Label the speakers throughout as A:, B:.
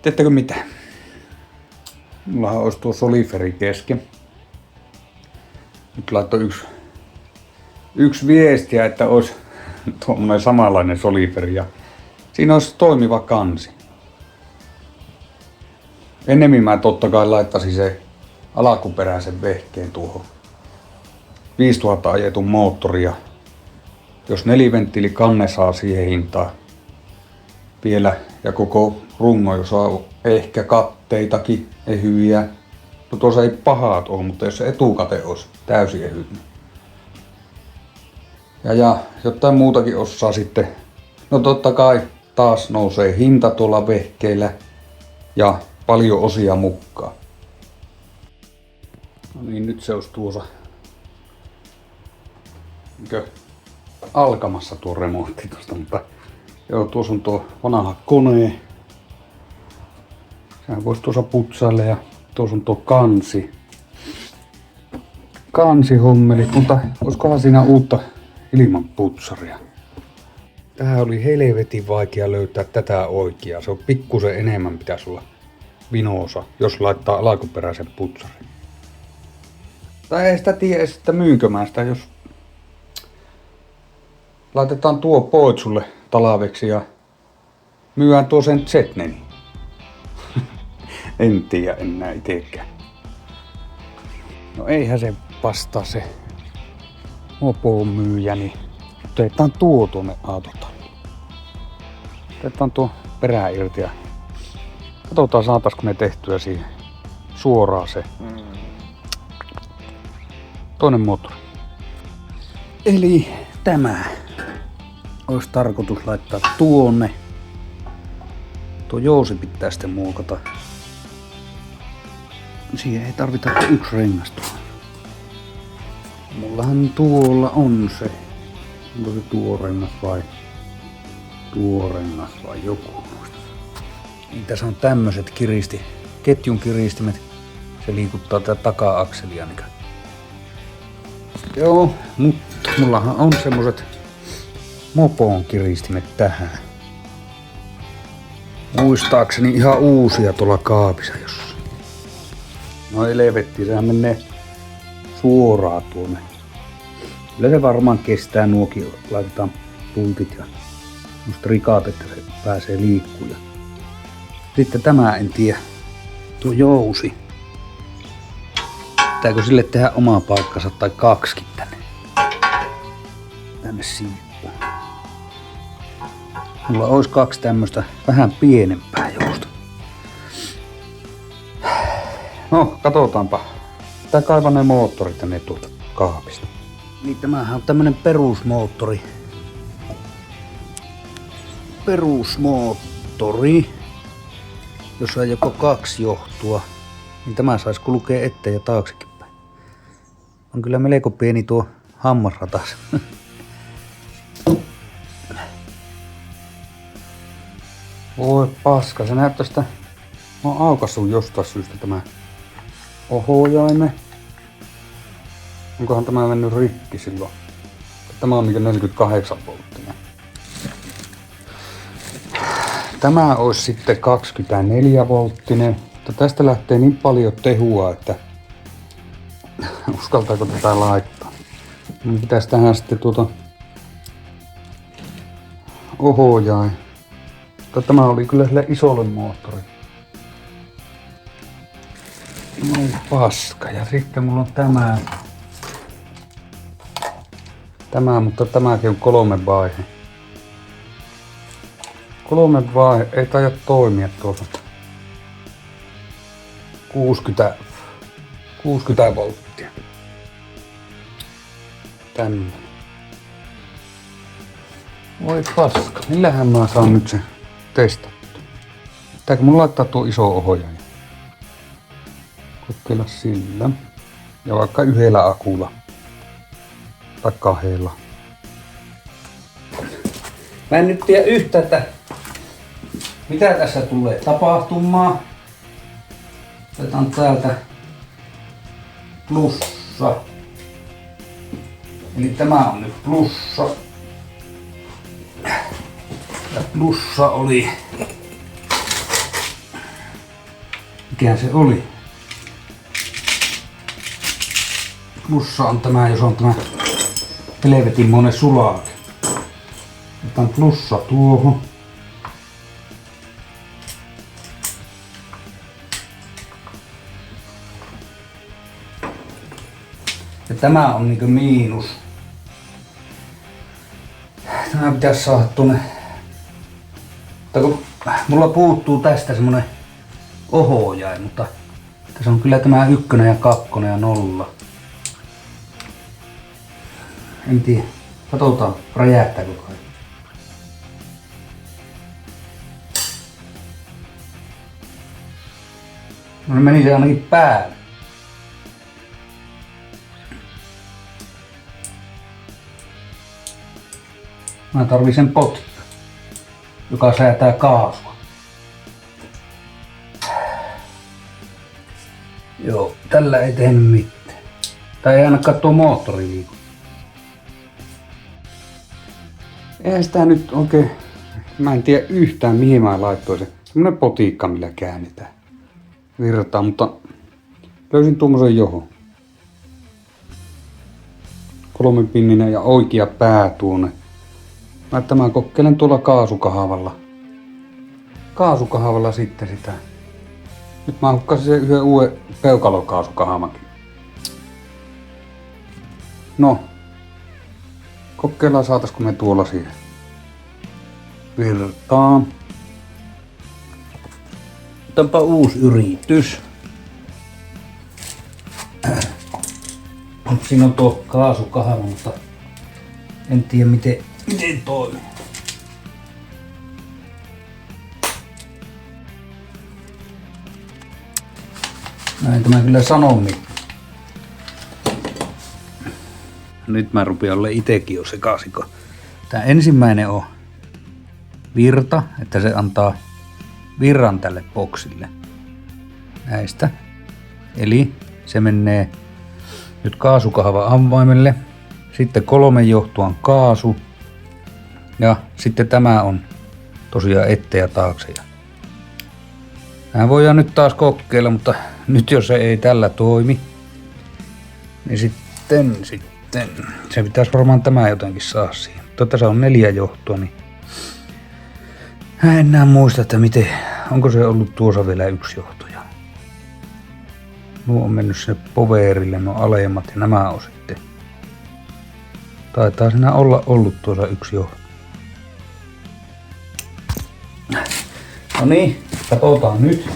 A: Tiedättekö mitä? Mullahan olisi tuo soliferi kesken. Nyt laittoi yksi viestiä, että olisi tuommoinen samanlainen soliferi ja siinä olisi toimiva kansi. Ennemmin mä totta kai laittaisin se alkuperäisen vehkeen tuohon 5000 ajetun moottoria. Jos 4-venttiili kanne saa siihen hintaan vielä ja koko rungo, jos on ehkä katteitakin ehyjä. No tuossa ei pahat ole, mutta jos se etukate olisi täysin ehyt. Ja jotain muutakin osaa sitten. No totta kai taas nousee hinta tuolla vehkeillä ja paljon osia mukaan. No niin, nyt se olisi tuossa alkamassa tuo remontti tosta, mutta joo, tuossa on tuo vanha kone. Sehän voisi tuossa putsailla ja tuossa on tuo kansihommeli, mutta olisikohan siinä uutta ilman putsaria. Tähän oli helvetin vaikea löytää tätä oikeaa. Se on pikkusen enemmän pitäisi olla vinoosa, jos laittaa alkuperäisen putsarin. Tai ei sitä tiedä edes, että myynkö mä sitä, jos laitetaan tuo poitsulle talaveksi ja myyään tuo sen Zetneni. En tiedä enää itekään. No eihän se vastaa se mopoon myyjä, niin otetaan tuo tuonne autotalliin. Otetaan tuo perä irti ja katsotaan saataisiko me tehtyä siihen suoraan se toinen moottori. Eli tämä olisi tarkoitus laittaa tuonne. Tuo jousi pitää sitten muokata. Siihen ei tarvita kuin yksi rengas tuolla. Mullahan tuolla on se. Onko se tuo rengas vai joku muista. Niin tässä on tämmöset ketjun kiristimet. Se liikuttaa tätä taka-akselia. Joo, mutta mullahan on semmoset mopoon kiristimet tähän. Muistaakseni ihan uusia tuolla kaapissa jossain. No helvetti, sehän menee suoraan tuonne. Kyllä se varmaan kestää nuokin, laitetaan pultit ja rikaat, että se pääsee liikkumaan. Sitten tämä en tiedä, tuo jousi. Pitääkö sille tehdä oma paikkansa tai kaksikin tänne siippuun. Mulla olisi kaksi tämmöstä vähän pienempää jousta. No, katsotaanpa. Tää kaivaa ne moottorit tänne tuolta kaapista. Niin tämähän on tämmönen perusmoottori. Jos on joko kaksi johtua, niin tämä saisi kulkea eteen ja taaksekin päin. On kyllä melko pieni tuo hammasratas. Voi paska, se näyttää sitä. Mä oon aukassut jostain syystä tämä ohjaime. Onkohan tämä mennyt rikki silloin? Tämä on 48 volttinen. Tämä olisi sitten 24 volttinen. Mutta tästä lähtee niin paljon tehua, että uskaltaako tätä laittaa. Mun pitäisi tähän sitten ohjain. Mutta tämä oli kyllä sille isolle moottorille. No paska. Ja sitten mulla on tämä, mutta tämäkin on 3 vaihe. 3 vaihe ei taida toimia tuossa. 60 volttia. Tänne. Voi paska. Millähän mä saan nyt sen testattua? Pitääkö mun laittaa tuo iso ohjaaja? Kokeilla sillä. Ja vaikka yhdellä akulla. Tai 2. Mä en nyt tiedä yhtä, että mitä tässä tulee tapahtumaan. Otetaan täältä plussa. Eli tämä on nyt plussa. Ja plussa oli pitkään se oli. Plussa on tämä, jos on tämä helvetinmoinen sulake. Otan plussa tuohon. Ja tämä on niinku miinus. Tämä pitäisi saada tuonne. Mulla puuttuu tästä semmonen ohojain, mutta tässä on kyllä tämä 1 ja 2 ja 0. En tiedä. Katsotaan, räjähtääkö kaikki. No meni se ainakin päälle. Mä tarvitsen potkea, joka säätää kaasua. Joo, tällä ei tehnyt mitään. Tai ei ainakaan tuo moottori liiku. Eihän sitä nyt oikein, mä en tiedä yhtään mihin mä laittoin se. Semmonen potiikka millä käännetään virtaa, mutta löysin tuommoisen johon. 3-pinninen ja oikea pää tuonne. Mä kokeilen tuolla kaasukahvalla. Kaasukahvalla sitten sitä. Nyt mä hukkasin sen yhden uuden peukalokaasukahvakin. No. Kokeillaan saataisiko me tuolla siihen virtaan. Otanpa uusi yritys. Siinä on tuo kaasukahva, mutta en tiedä miten toimii. Näin tämä kyllä sanoo mitään. Nyt mä rupean olemaan itekin jo sekaisin. Tää ensimmäinen on virta, että se antaa virran tälle boksille. Näistä. Eli se menee nyt kaasukahva avaimelle. Sitten 3 johtuan kaasu. Ja sitten tämä on tosiaan eteen ja taakse. Tähän voidaan nyt taas kokeilla, mutta nyt jos se ei tällä toimi, niin sitten se pitäisi varmaan tämä jotenkin saa siihen. Tässä on 4 johtoa, niin mä en enää muista, että onko se ollut tuossa vielä 1 johtoja. Nuo on mennyt sinne powerille, nuo alemmat ja nämä on sitten. Taitaa siinä olla ollut tuossa 1 johto. No niin, katsotaan nyt.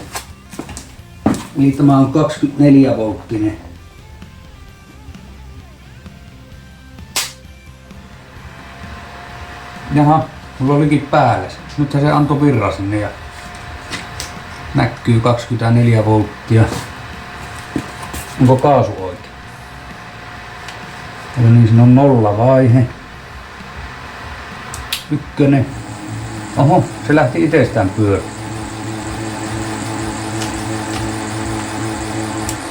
A: Eli tämä on 24 volttinen. Jaha, mulla olikin päällä se. Nythän se antoi virran sinne ja näkyy 24 volttia. Onko kaasu oikein? Eli niin, siinä on 0 vaihe. 1. Oho, se lähti itsestään pyörimään.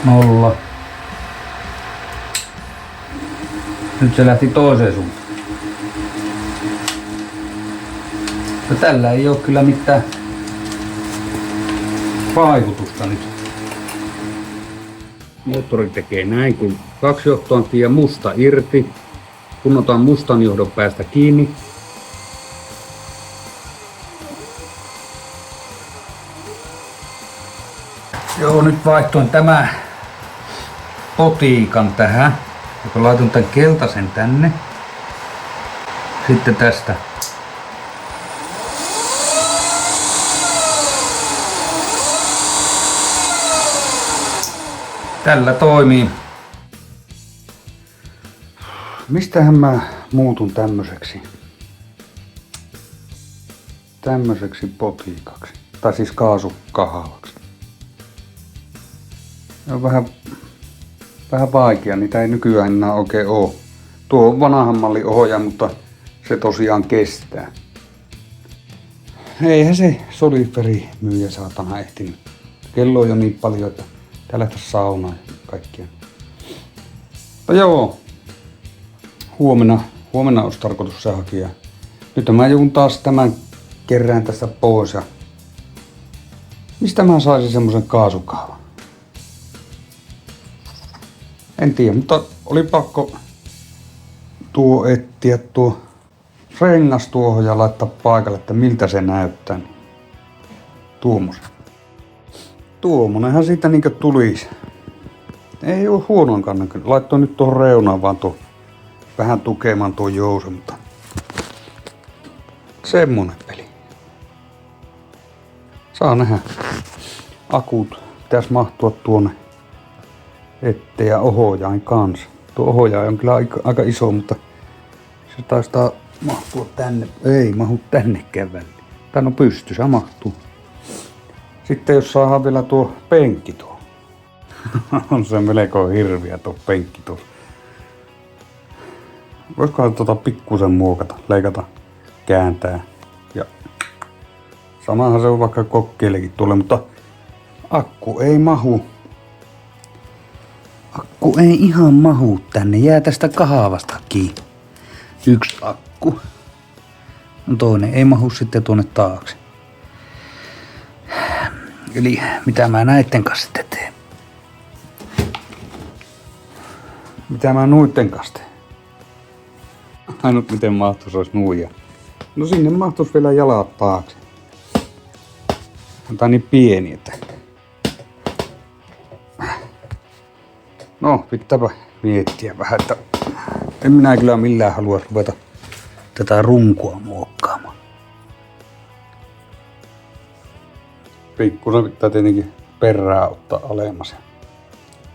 A: 0. Nyt se lähti toiseen suuntaan. Ja tällä ei oo kyllä mitään vaikutusta nyt. Moottori tekee näin, kun 2 johtoa vie musta irti. Kun otan mustan johdon päästä kiinni. Joo, nyt vaihtoin tämä potiikan tähän. Ja laitan tämän keltaisen tänne. Sitten tästä. Tällä toimii. Mistähän mä muutun tämmöiseksi potiikaksi? Tai siis kaasukahavaksi. On vähän vaikea, niitä ei nykyään enää oikein oo. Tuo on vanhan mallin ohjaaja, mutta se tosiaan kestää. Eihän se soliferi myyjä saatana ehtinyt. Kello on jo niin paljon, että tää lähtäis saunaan ja kaikkia. Mutta joo. Huomenna olisi tarkoitus se hakea. Nyt mä joudun taas tämän kerään tästä pois ja Mistä mä saisin semmosen kaasukaavan? En tiedä, mutta oli pakko etsiä tuo rengas tuohon ja laittaa paikalle, että miltä se näyttää. Tuommoinenhan siitä niinkö tulisi. Ei oo huonoinkaan näköinen. Laittoi nyt tuohon reunaan vaan tuo vähän tukemaan tuo jousen, mutta semmonen peli. Saa nähdä. Akut pitäis mahtua tuonne eteen ja ohjaain kanssa. Tuo ohjaaja on kyllä aika iso, mutta se taistaa mahtua tänne. Ei mahu tännekään väliin. Tän on pystyssä mahtuu. Sitten jos saadaan vielä tuo penkki tuo. On se melko hirviä tuo penkki tuossa. Voisikohan tuota pikkusen muokata, leikata, kääntää. Ja samahan se on vaikka kokkeillekin tuolle, mutta akku ei mahu. Akku ei ihan mahu tänne. Jää tästä kahvasta kiinni. Yksi akku. No toinen ei mahu sitten tuonne taakse. Eli mitä mä näitten kanssa sitten teen? Mitä mä nuitten kanssa teen? Ainut miten mahtuis ois nuija. No sinne mahtuis vielä jalat taakse. Tää on niin pieni, että... No, pitääpä miettiä vähän, että... En minä kyllä millään halua ruveta tätä runkoa muokkaamaan. Pikkusen pitää tietenkin perää ottaa alemmas.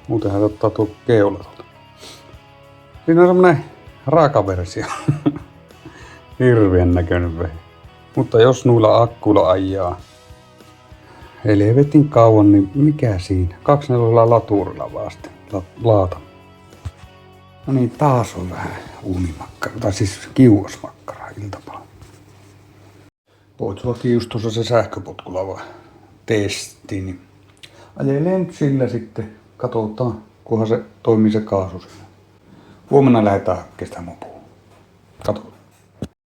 A: Muutenhan se ottaa tuo keula tuolta. Siinä on semmonen raaka versio. Hirvien näköinen vehi. Mutta jos nuilla akkuilla ajaa helvetin kauan, niin mikä siinä? 24 laturilla vasten laata. No niin, taas on vähän uunimakkara, tai siis kiuasmakkara iltapäivä. Poitsuakin just tuossa se sähköpotkulla vaan testi, niin ajelee nyt sillä sitten. Katsotaan, kunhan se toimii se kaasu. Huomenna lähdetään hakemaan sitä mopua. Katsotaan.